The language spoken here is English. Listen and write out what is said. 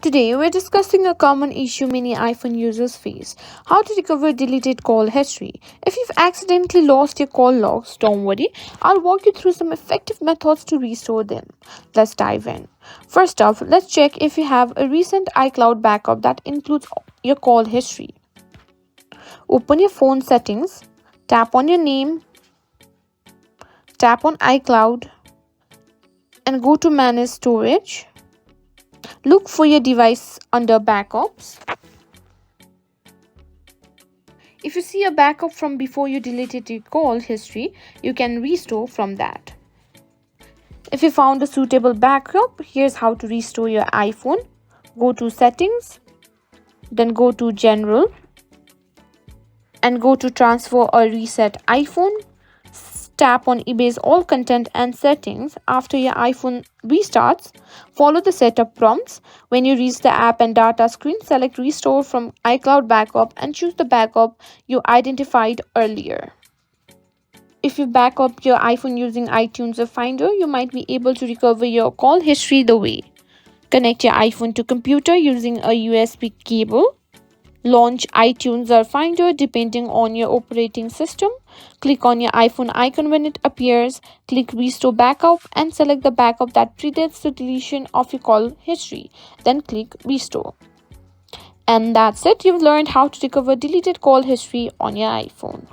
Today, we're discussing a common issue many iPhone users face: how to recover deleted call history. If you've accidentally lost your call logs, don't worry, I'll walk you through some effective methods to restore them. Let's dive in. First off, let's check if you have a recent iCloud backup that includes your call history. Open your phone settings, tap on your name, tap on iCloud, and go to Manage Storage. Look for your device under Backups. If you see a backup from before you deleted your call history, you can restore from that. If you found a suitable backup, here's how to restore your iPhone. Go to Settings, then go to General, and go to Transfer or Reset iPhone. Tap on Erase all content and settings. After your iPhone restarts, follow the setup prompts. When you reach the app and data screen, select Restore from iCloud Backup and choose the backup you identified earlier. If you back up your iPhone using iTunes or Finder, you might be able to recover your call history the way. Connect your iPhone to computer using a USB cable. Launch iTunes or Finder depending on your operating system. Click on your iPhone icon when it appears. Click Restore Backup and select the backup that predates the deletion of your call history. Then click Restore. And that's it. You've learned how to recover deleted call history on your iPhone.